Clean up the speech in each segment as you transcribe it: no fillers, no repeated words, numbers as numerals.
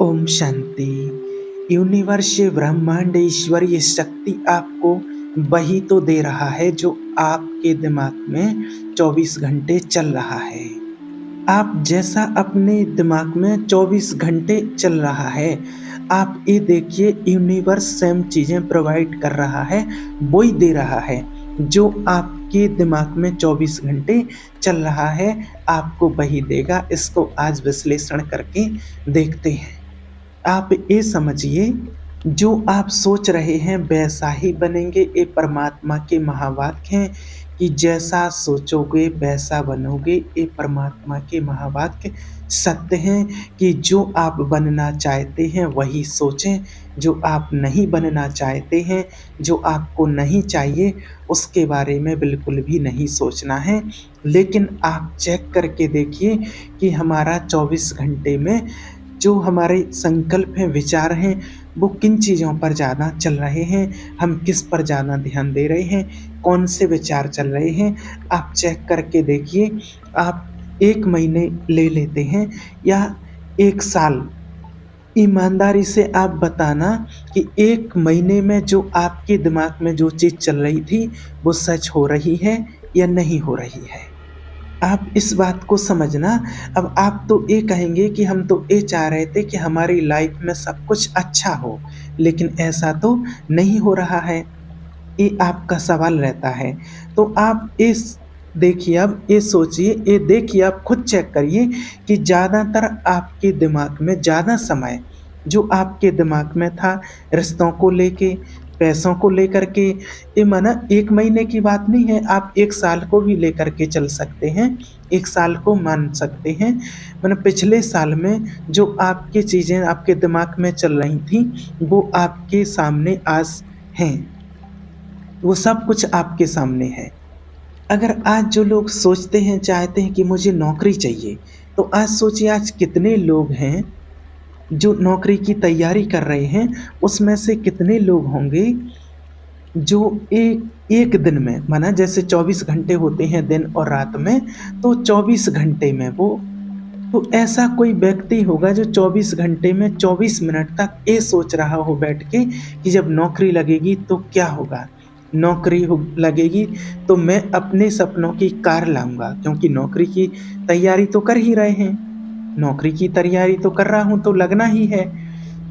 Om Shanti. Universe ब्रह्मांड ईश्वरीय शक्ति आपको वही तो दे रहा है जो आपके दिमाग में 24 घंटे चल रहा है। आप जैसा अपने दिमाग में 24 घंटे चल रहा है, आप ये देखिए यूनिवर्स सेम चीज़ें प्रोवाइड कर रहा है, वही दे रहा है जो आपके दिमाग में 24 घंटे चल रहा है, आपको वही देगा। इसको आज विश्लेषण करके देखते हैं। आप ये समझिए, जो आप सोच रहे हैं वैसा ही बनेंगे। ये परमात्मा के महावाक्य हैं कि जैसा सोचोगे वैसा बनोगे। ये परमात्मा के महावाक्य सत्य हैं कि जो आप बनना चाहते हैं वही सोचें, जो आप नहीं बनना चाहते हैं, जो आपको नहीं चाहिए, उसके बारे में बिल्कुल भी नहीं सोचना है। लेकिन आप चेक करके देखिए कि हमारा 24 घंटे में जो हमारे संकल्प हैं, विचार हैं, वो किन चीज़ों पर ज़्यादा चल रहे हैं, हम किस पर ज़्यादा ध्यान दे रहे हैं, कौन से विचार चल रहे हैं। आप चेक करके देखिए। आप 1 महीने ले लेते हैं या 1 साल, ईमानदारी से आप बताना कि 1 महीने में जो आपके दिमाग में जो चीज़ चल रही थी वो सच हो रही है या नहीं हो रही है। आप इस बात को समझना। अब आप तो ये कहेंगे कि हम तो ये चाह रहे थे कि हमारी लाइफ में सब कुछ अच्छा हो, लेकिन ऐसा तो नहीं हो रहा है। ये आपका सवाल रहता है। तो आप इस देखिए, अब ये सोचिए, ये देखिए, आप खुद चेक करिए कि ज़्यादातर आपके दिमाग में ज़्यादा समय जो आपके दिमाग में था रिश्तों को लेके, पैसों को लेकर के, ये माना 1 महीने की बात नहीं है, आप 1 साल को भी लेकर के चल सकते हैं, 1 साल को मान सकते हैं। माना पिछले साल में जो आपकी चीज़ें आपके दिमाग में चल रही थी वो आपके सामने आज हैं, वो सब कुछ आपके सामने है। अगर आज जो लोग सोचते हैं, चाहते हैं कि मुझे नौकरी चाहिए, तो आज सोचिए आज कितने लोग हैं जो नौकरी की तैयारी कर रहे हैं। उसमें से कितने लोग होंगे जो एक एक दिन में, माना जैसे 24 घंटे होते हैं दिन और रात में, तो 24 घंटे में वो, तो ऐसा कोई व्यक्ति होगा जो 24 घंटे में 24 मिनट तक ये सोच रहा हो बैठ के कि जब नौकरी लगेगी तो क्या होगा, नौकरी लगेगी तो मैं अपने सपनों की कार लाऊंगा। क्योंकि नौकरी की तैयारी तो कर ही रहे हैं, नौकरी की तैयारी तो कर रहा हूँ तो लगना ही है।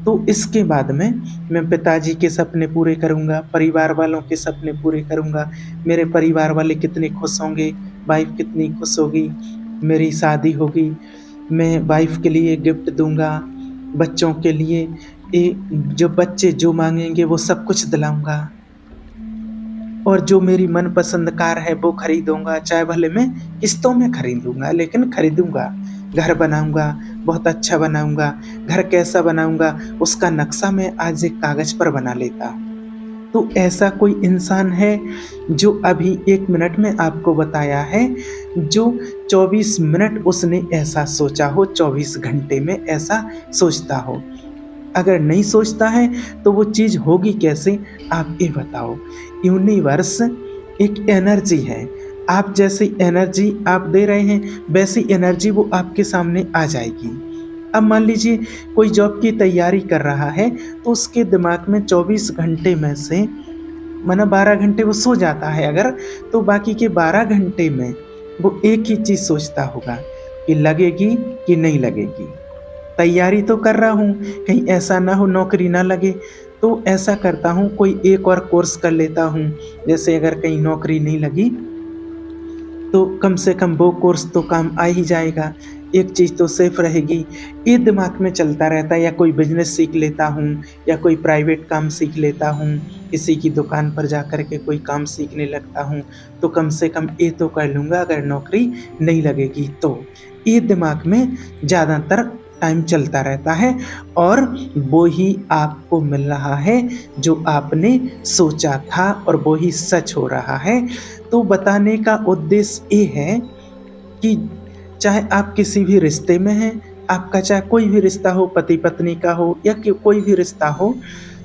तो इसके बाद में मैं पिताजी के सपने पूरे करूँगा, परिवार वालों के सपने पूरे करूँगा। मेरे परिवार वाले कितने खुश होंगे, वाइफ कितनी खुश होगी, मेरी शादी होगी, मैं वाइफ के लिए गिफ्ट दूँगा, बच्चों के लिए जो बच्चे जो मांगेंगे वो सब कुछ दिलाऊँगा, और जो मेरी मनपसंद कार है वो खरीदूँगा, चाहे भले मैं किस्तों में खरीदूँगा, लेकिन खरीदूँगा। घर बनाऊँगा, बहुत अच्छा बनाऊँगा। घर कैसा बनाऊँगा उसका नक्शा मैं आज एक कागज़ पर बना लेता हूँ। तो ऐसा कोई इंसान है जो अभी 1 मिनट में आपको बताया है, जो 24 मिनट उसने ऐसा सोचा हो, 24 घंटे में ऐसा सोचता हो? अगर नहीं सोचता है तो वो चीज़ होगी कैसे, आप ये बताओ। यूनिवर्स एक एनर्जी है, आप जैसी एनर्जी आप दे रहे हैं वैसी एनर्जी वो आपके सामने आ जाएगी। अब मान लीजिए कोई जॉब की तैयारी कर रहा है, तो उसके दिमाग में 24 घंटे में से माना 12 घंटे वो सो जाता है अगर, तो बाकी के 12 घंटे में वो एक ही चीज़ सोचता होगा कि लगेगी कि नहीं लगेगी। तैयारी तो कर रहा हूँ, कहीं ऐसा ना हो नौकरी ना लगे, तो ऐसा करता हूँ कोई एक और कोर्स कर लेता हूँ। जैसे अगर कहीं नौकरी नहीं लगी तो कम से कम वो कोर्स तो काम आ ही जाएगा, एक चीज़ तो सेफ रहेगी। ये दिमाग में चलता रहता है। या कोई बिजनेस सीख लेता हूँ, या कोई प्राइवेट काम सीख लेता हूँ, किसी की दुकान पर जा कर के कोई काम सीखने लगता हूँ, तो कम से कम ये तो कर लूँगा अगर नौकरी नहीं लगेगी तो। ये दिमाग में ज़्यादातर टाइम चलता रहता है, और वो ही आपको मिल रहा है जो आपने सोचा था, और वो ही सच हो रहा है। तो बताने का उद्देश्य ये है कि चाहे आप किसी भी रिश्ते में हैं, आपका चाहे कोई भी रिश्ता हो, पति पत्नी का हो या कोई भी रिश्ता हो,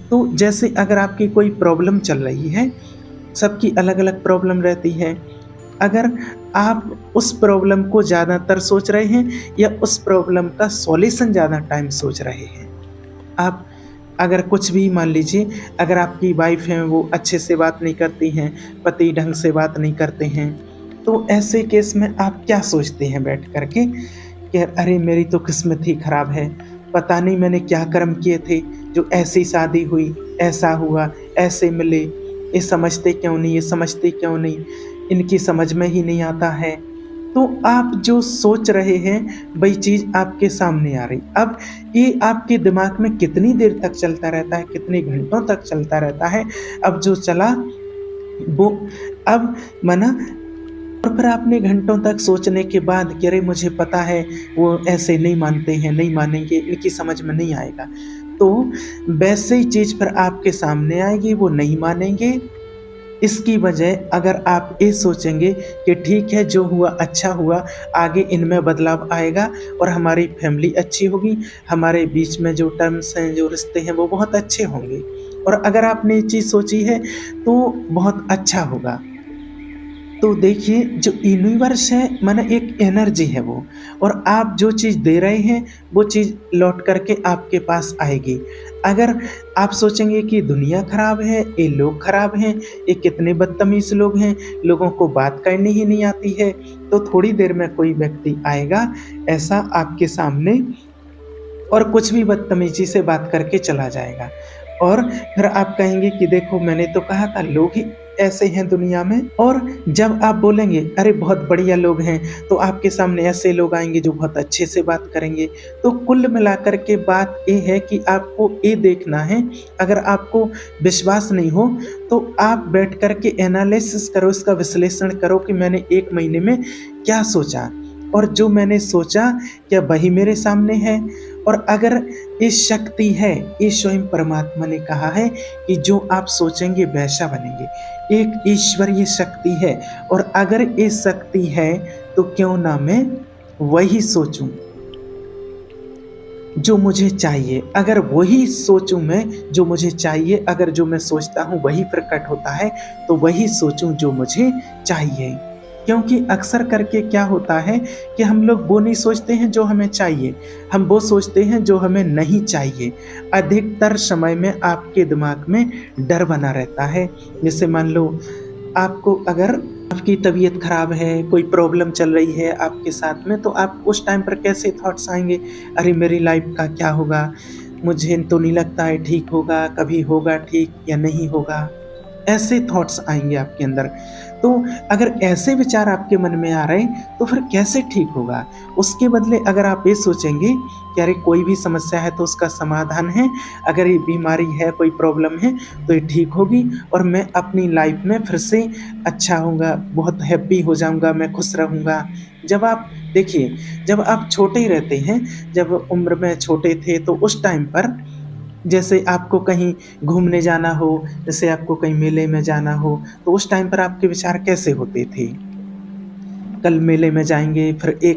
तो जैसे अगर आपकी कोई प्रॉब्लम चल रही है, सबकी अलग अलग प्रॉब्लम रहती है। अगर आप उस प्रॉब्लम को ज़्यादातर सोच रहे हैं या उस प्रॉब्लम का सॉल्यूशन ज़्यादा टाइम सोच रहे हैं, आप अगर कुछ भी मान लीजिए, अगर आपकी वाइफ़ हैं वो अच्छे से बात नहीं करती हैं, पति ढंग से बात नहीं करते हैं, तो ऐसे केस में आप क्या सोचते हैं बैठ कर के कि अरे! मेरी तो किस्मत ही खराब है, पता नहीं मैंने क्या कर्म किए थे जो ऐसी शादी हुई, ऐसा हुआ, ऐसे मिले, ये समझते क्यों नहीं, ये समझते क्यों नहीं, इनकी समझ में ही नहीं आता है। तो आप जो सोच रहे हैं वही चीज़ आपके सामने आ रही। अब ये आपके दिमाग में कितनी देर तक चलता रहता है, कितने घंटों तक चलता रहता है, अब जो चला वो अब मना और फिर आपने घंटों तक सोचने के बाद कि अरे मुझे पता है वो ऐसे नहीं मानते हैं, नहीं मानेंगे, इनकी समझ में नहीं आएगा। तो वैसे ही चीज़ फिर आपके सामने आएगी, वो नहीं मानेंगे। इसकी बजाय अगर आप ये सोचेंगे कि ठीक है जो हुआ अच्छा हुआ, आगे इनमें बदलाव आएगा और हमारी फैमिली अच्छी होगी, हमारे बीच में जो टर्म्स हैं, जो रिश्ते हैं वो बहुत अच्छे होंगे। और अगर आपने ये चीज़ सोची है तो बहुत अच्छा होगा। तो देखिए जो यूनिवर्स है माने एक एनर्जी है वो, और आप जो चीज़ दे रहे हैं वो चीज़ लौट कर के आपके पास आएगी। अगर आप सोचेंगे कि दुनिया खराब है, ये लोग खराब हैं, ये कितने बदतमीज़ लोग हैं, लोगों को बात करनी ही नहीं आती है, तो थोड़ी देर में कोई व्यक्ति आएगा ऐसा आपके सामने और कुछ भी बदतमीज़ी से बात करके चला जाएगा। और फिर आप कहेंगे कि देखो मैंने तो कहा था लोग ही ऐसे हैं दुनिया में। और जब आप बोलेंगे अरे बहुत बढ़िया लोग हैं, तो आपके सामने ऐसे लोग आएँगे जो बहुत अच्छे से बात करेंगे। तो कुल मिलाकर के बात ये है कि आपको ये देखना है, अगर आपको विश्वास नहीं हो तो आप बैठ कर के एनालिसिस करो, इसका विश्लेषण करो कि मैंने 1 महीने में क्या सोचा और जो मैंने सोचा क्या वही मेरे सामने है। और अगर ये शक्ति है, ये स्वयं परमात्मा ने कहा है कि जो आप सोचेंगे वैसा बनेंगे। एक ईश्वरीय शक्ति है और अगर ये शक्ति है तो क्यों ना मैं वही सोचूं जो मुझे चाहिए। अगर वही सोचूं मैं जो मुझे चाहिए, अगर जो मैं सोचता हूँ वही प्रकट होता है तो वही सोचूं जो मुझे चाहिए। क्योंकि अक्सर करके क्या होता है कि हम लोग वो नहीं सोचते हैं जो हमें चाहिए, हम वो सोचते हैं जो हमें नहीं चाहिए। अधिकतर समय में आपके दिमाग में डर बना रहता है। जैसे मान लो आपको अगर आपकी तबीयत खराब है, कोई प्रॉब्लम चल रही है आपके साथ में, तो आप उस टाइम पर कैसे थॉट्स आएँगे, अरे मेरी लाइफ का क्या होगा? मुझे तो नहीं लगता है ठीक होगा, कभी होगा ठीक या नहीं होगा। ऐसे थॉट्स आएँगे आपके अंदर। तो अगर ऐसे विचार आपके मन में आ रहे हैं तो फिर कैसे ठीक होगा? उसके बदले अगर आप ये सोचेंगे कि अरे कोई भी समस्या है तो उसका समाधान है, अगर ये बीमारी है, कोई प्रॉब्लम है तो ये ठीक होगी और मैं अपनी लाइफ में फिर से अच्छा होऊँगा, बहुत हैप्पी हो जाऊँगा, मैं खुश रहूँगा। जब आप देखिए, जब आप छोटे ही रहते हैं, जब उम्र में छोटे थे तो उस टाइम पर जैसे आपको कहीं घूमने जाना हो, जैसे आपको कहीं मेले में जाना हो, तो उस टाइम पर आपके विचार कैसे होते थे? कल मेले में जाएँगे, फिर ये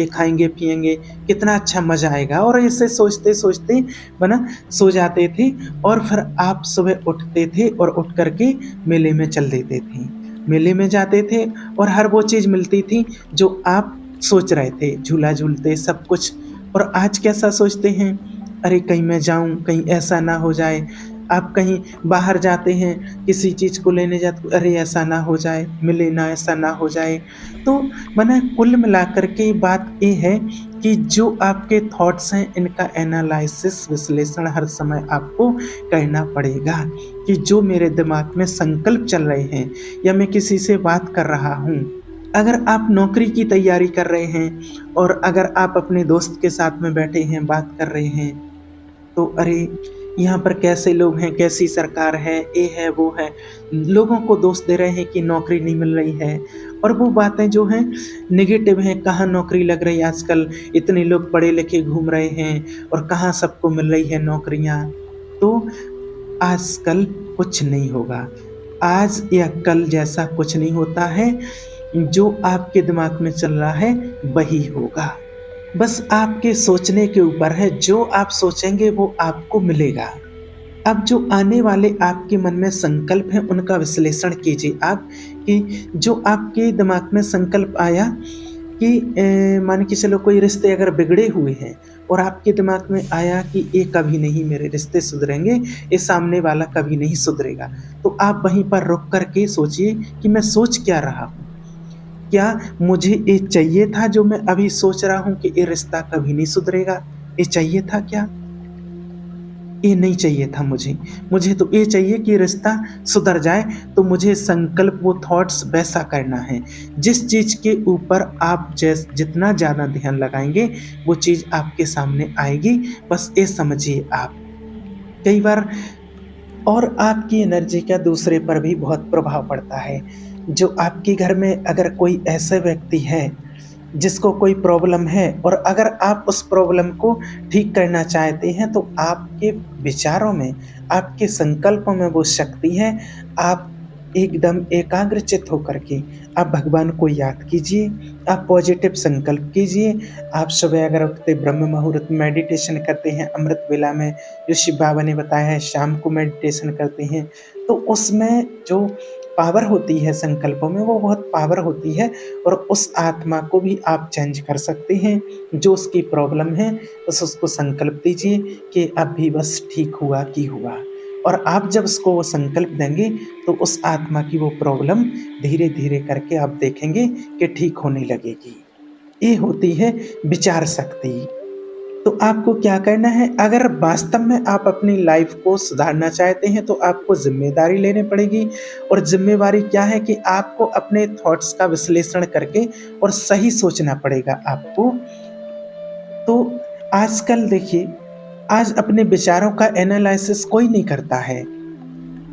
खाएँगे-पिएँगे, कितना अच्छा मज़ा आएगा, और ऐसे सोचते-सोचते बना सो जाते थे और फिर आप सुबह उठते थे और उठ कर के मेले में चल देते थे। मेले में जाते थे और हर वो चीज़ मिलती थी जो आप सोच रहे थे, झूला झूलते सब कुछ। और आज कैसा सोचते हैं, अरे कहीं मैं जाऊँ, कहीं ऐसा ना हो जाए। आप कहीं बाहर जाते हैं, किसी चीज़ को लेने जाते, अरे ऐसा ना हो जाए, मिले ना, ऐसा ना हो जाए। तो माने कुल मिलाकर के बात ये है कि जो आपके थॉट्स हैं इनका एनालिसिस विश्लेषण हर समय आपको करना पड़ेगा कि जो मेरे दिमाग में संकल्प चल रहे हैं या मैं किसी से बात कर रहा हूँ। अगर आप नौकरी की तैयारी कर रहे हैं और अगर आप अपने दोस्त के साथ में बैठे हैं, बात कर रहे हैं, तो अरे यहाँ पर कैसे लोग हैं, कैसी सरकार है, ये है, वो है। लोगों को दोष दे रहे हैं कि नौकरी नहीं मिल रही है, और वो बातें जो हैं नेगेटिव हैं, कहाँ नौकरी लग रही है आजकल, इतने लोग पढ़े लिखे घूम रहे हैं और कहाँ सबको मिल रही है नौकरियाँ। तो आजकल कुछ नहीं होगा, आज या कल जैसा कुछ नहीं होता है, जो आपके दिमाग में चल रहा है वही होगा। बस आपके सोचने के ऊपर है, जो आप सोचेंगे वो आपको मिलेगा। अब जो आने वाले आपके मन में संकल्प हैं उनका विश्लेषण कीजिए आप कि जो आपके दिमाग में संकल्प आया कि मान के चलो कोई रिश्ते अगर बिगड़े हुए हैं और आपके दिमाग में आया कि ये कभी नहीं मेरे रिश्ते सुधरेंगे, ये सामने वाला कभी नहीं सुधरेगा, तो आप वहीं पर रुक कर के सोचिए कि मैं सोच क्या रहा हूँ? क्या मुझे ये चाहिए था जो मैं अभी सोच रहा हूँ कि ये रिश्ता कभी नहीं सुधरेगा? ये चाहिए था क्या? ये नहीं चाहिए था मुझे। मुझे तो ये चाहिए कि रिश्ता सुधर जाए, तो मुझे संकल्प वो थॉट्स वैसा करना है। जिस चीज़ के ऊपर आप जितना ज़्यादा ध्यान लगाएँगे, वो चीज़ आपके सामने आएगी, बस ये समझिए आप। कई बार और आपकी एनर्जी का दूसरे पर भी बहुत प्रभाव पड़ता है। जो आपके घर में अगर कोई ऐसा व्यक्ति है जिसको कोई प्रॉब्लम है और अगर आप उस प्रॉब्लम को ठीक करना चाहते हैं, तो आपके विचारों में, आपके संकल्पों में वो शक्ति है। आप एकदम एकाग्रचित्त होकर के आप भगवान को याद कीजिए, आप पॉजिटिव संकल्प कीजिए। आप सुबह अगर उठते ब्रह्म मुहूर्त में मेडिटेशन करते हैं, अमृत वेला में जो शिव बाबा ने बताया है शाम को मेडिटेशन करते हैं, तो उसमें जो पावर होती है संकल्पों में, वो बहुत पावर होती है और उस आत्मा को भी आप चेंज कर सकते हैं। जो उसकी प्रॉब्लम है, बस उसको संकल्प दीजिए कि अभी बस ठीक हुआ कि हुआ, और आप जब उसको वो संकल्प देंगे, तो उस आत्मा की वो प्रॉब्लम धीरे-धीरे करके आप देखेंगे कि ठीक होने लगेगी। ये होती है विचार शक्ति। तो आपको क्या करना है, अगर वास्तव में आप अपनी लाइफ को सुधारना चाहते हैं, तो आपको ज़िम्मेदारी लेनी पड़ेगी। और ज़िम्मेवारी क्या है कि आपको अपने थॉट्स का विश्लेषण करके और सही सोचना पड़ेगा आपको। तो आजकल देखिए, आज अपने विचारों का एनालिसिस कोई नहीं करता है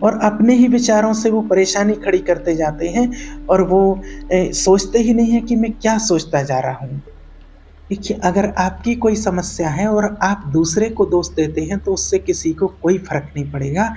और अपने ही विचारों से वो परेशानी खड़ी करते जाते हैं और वो सोचते ही नहीं है कि मैं क्या सोचता जा रहा हूँ। देखिए, अगर आपकी कोई समस्या है और आप दूसरे को दोष देते हैं, तो उससे किसी को कोई फ़र्क नहीं पड़ेगा।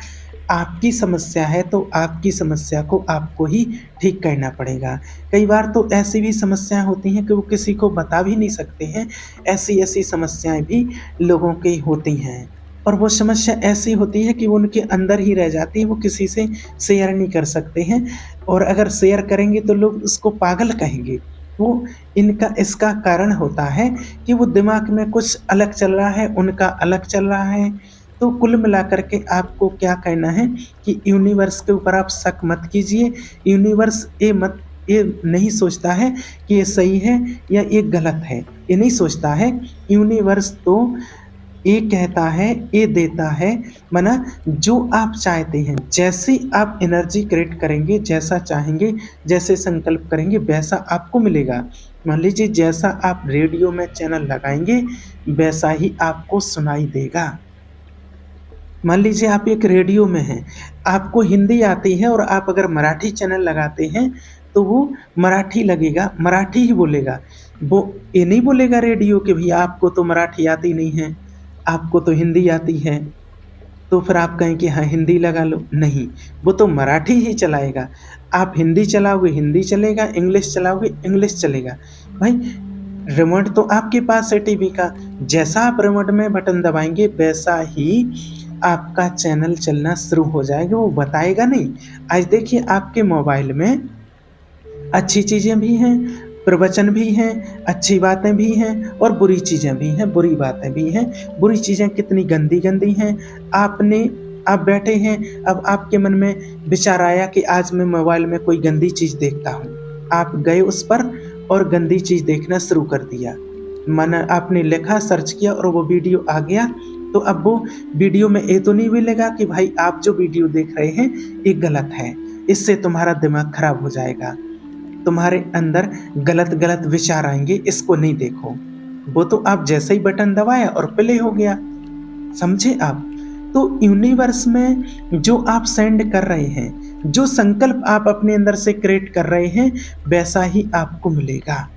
आपकी समस्या है, तो आपकी समस्या को आपको ही ठीक करना पड़ेगा। कई बार तो ऐसी भी समस्याएँ होती हैं कि वो किसी को बता भी नहीं सकते हैं। ऐसी-ऐसी समस्याएँ भी लोगों की होती हैं और वो समस्या ऐसी होती है कि वो उनके अंदर ही रह जाती है, वो किसी से शेयर नहीं कर सकते हैं और अगर शेयर करेंगे तो लोग उसको पागल कहेंगे। वो इनका इसका कारण होता है कि वो दिमाग में कुछ अलग चल रहा है, उनका अलग चल रहा है। तो कुल मिलाकर के आपको क्या करना है कि यूनिवर्स के ऊपर आप शक मत कीजिए। यूनिवर्स ये नहीं सोचता है कि ये सही है या ये गलत है, ये नहीं सोचता है। यूनिवर्स तो ये कहता है, ये देता है, माना जो आप चाहते हैं, जैसी आप एनर्जी क्रिएट करेंगे, जैसा चाहेंगे, जैसे संकल्प करेंगे, वैसा आपको मिलेगा। मान लीजिए जैसा आप रेडियो में चैनल लगाएँगे, वैसा ही आपको सुनाई देगा। मान लीजिए आप एक रेडियो में हैं, आपको हिंदी आती है और आप अगर मराठी चैनल लगाते हैं, तो वो मराठी लगेगा, मराठी ही बोलेगा। वो ये नहीं बोलेगा रेडियो कि भैया आपको तो मराठी आती नहीं है, आपको तो हिंदी आती है, तो फिर आप कहें कि हाँ, हिंदी लगा लो, नहीं, वो तो मराठी ही चलाएगा। आप हिंदी चलाओगे, हिंदी चलेगा, इंग्लिश चलाओगे, इंग्लिश चलेगा। भाई, रिमोट तो आपके पास है टीवी का, जैसा आप रिमोट में बटन दबाएँगे, वैसा ही आपका चैनल चलना शुरू हो जाएगा, वो बताएगा नहीं। आज देखिए आपके मोबाइल में अच्छी चीज़ें भी हैं, प्रवचन भी हैं, अच्छी बातें भी हैं और बुरी चीज़ें भी हैं, बुरी बातें भी हैं। बुरी चीज़ें कितनी गंदी-गंदी हैं। आप बैठे हैं, अब आपके मन में विचार आया कि आज मैं मोबाइल में कोई गंदी चीज़ देखता हूँ। आप गए उस पर और गंदी चीज़ देखना शुरू कर दिया। माना आपने लिखा, सर्च किया और वो वीडियो आ गया, तो अब वो वीडियो में ये तो नहीं मिलेगा कि भाई आप जो वीडियो देख रहे हैं, ये गलत है। इससे तुम्हारा दिमाग खराब हो जाएगा। तुम्हारे अंदर गलत-गलत विचार आएँगे, इसको नहीं देखो। वो तो आप जैसे ही बटन दबाया और प्ले हो गया, समझे आप? तो यूनिवर्स में जो आप सेंड कर रहे हैं, जो संकल्प आप अपने अंदर से क्रिएट कर रहे हैं, वैसा ही आपको मिलेगा।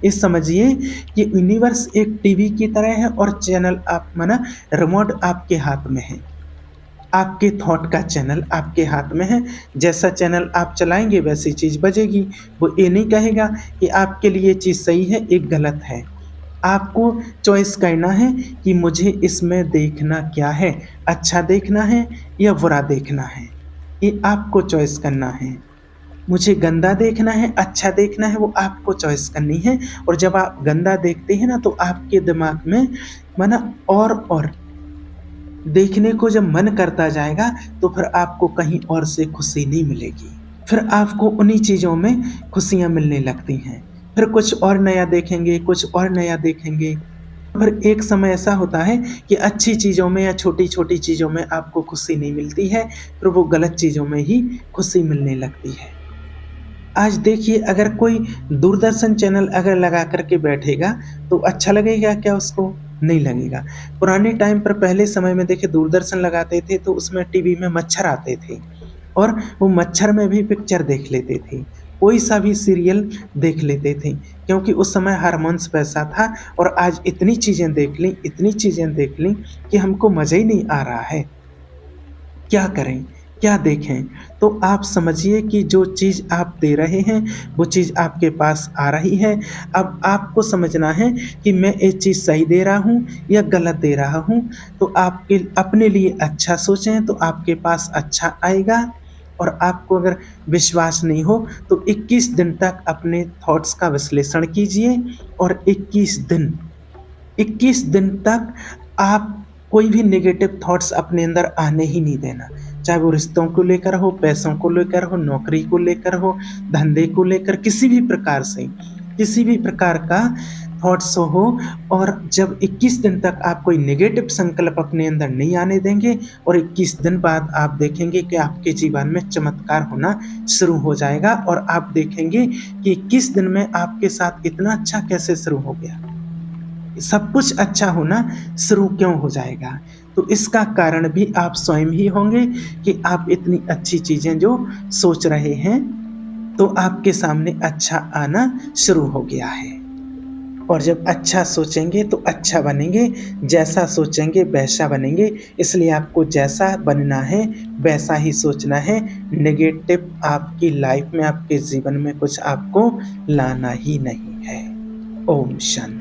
ये समझिए कि यूनिवर्स एक टीवी की तरह है और चैनल आप माना रिमोट आपके हाथ में है। आपके थॉट का चैनल आपके हाथ में है, जैसा चैनल आप चलाएँगे वैसी चीज़ बजेगी। वो ये नहीं कहेगा कि आपके लिए ये चीज़ सही है, ये गलत है। आपको चॉइस करना है कि मुझे इसमें देखना क्या है, अच्छा देखना है या बुरा देखना है, ये आपको चॉइस करना है। मुझे गंदा देखना है, अच्छा देखना है, वो आपको चॉइस करनी है। और जब आप गंदा देखते हैं ना तो आपके दिमाग में माना और देखने को जब मन करता जाएगा तो फिर आपको कहीं और से खुशी नहीं मिलेगी। फिर आपको उन्हीं चीज़ों में खुशियाँ मिलने लगती हैं। फिर कुछ और नया देखेंगे, कुछ और नया देखेंगे। फिर एक समय ऐसा होता है कि अच्छी चीज़ों में या छोटी-छोटी चीज़ों में आपको खुशी नहीं मिलती है, फिर वो गलत चीज़ों में ही खुशी मिलने लगती है। आज देखिए अगर कोई दूरदर्शन चैनल अगर लगा कर के बैठेगा, तो अच्छा लगेगा क्या उसको? नहीं लगेगा। पुराने टाइम पर पहले समय में देखिए दूरदर्शन लगाते थे तो उसमें टीवी में मच्छर आते थे और वो मच्छर में भी पिक्चर देख लेते थे। कोई सा भी सीरियल देख लेते थे क्योंकि उस समय हार्मोन्स वैसा था और आज इतनी चीज़ें देख लीं कि हमको मज़ा ही नहीं आ रहा है। क्या करें? क्या देखें? तो आप समझिए कि जो चीज़ आप दे रहे हैं, वो चीज़ आपके पास आ रही है। अब आपको समझना है कि मैं ये चीज़ सही दे रहा हूँ या गलत दे रहा हूँ। तो आपके अपने लिए अच्छा सोचें तो आपके पास अच्छा आएगा और आपको अगर विश्वास नहीं हो तो 21 दिन तक अपने थॉट्स का विश्लेषण कीजिए और 21 दिन तक आप कोई भी नेगेटिव थॉट्स अपने अंदर आने ही नहीं देना। चाहे वो रिश्तों को लेकर हो, पैसों को लेकर हो, नौकरी को लेकर हो, धंधे को लेकर किसी भी प्रकार से, किसी भी प्रकार का थॉट्स हो और जब 21 दिन तक आप कोई नेगेटिव संकल्प अपने अंदर नहीं आने देंगे और 21 दिन बाद आप देखेंगे कि आपके जीवन में चमत्कार होना शुरू हो जाएगा और आप देखेंगे कि 21 दिन में आपके साथ इतना अच्छा कैसे शुरू हो गया। सब कुछ अच्छा होना शुरू क्यों हो जाएगा? तो इसका कारण भी आप स्वयं ही होंगे कि आप इतनी अच्छी चीज़ें जो सोच रहे हैं, तो आपके सामने अच्छा आना शुरू हो गया है। और जब अच्छा सोचेंगे तो अच्छा बनेंगे, जैसा सोचेंगे वैसा बनेंगे। इसलिए आपको जैसा बनना है, वैसा ही सोचना है। नेगेटिव आपकी लाइफ़ में, आपके जीवन में कुछ आपको लाना ही नहीं है। ओम शांति।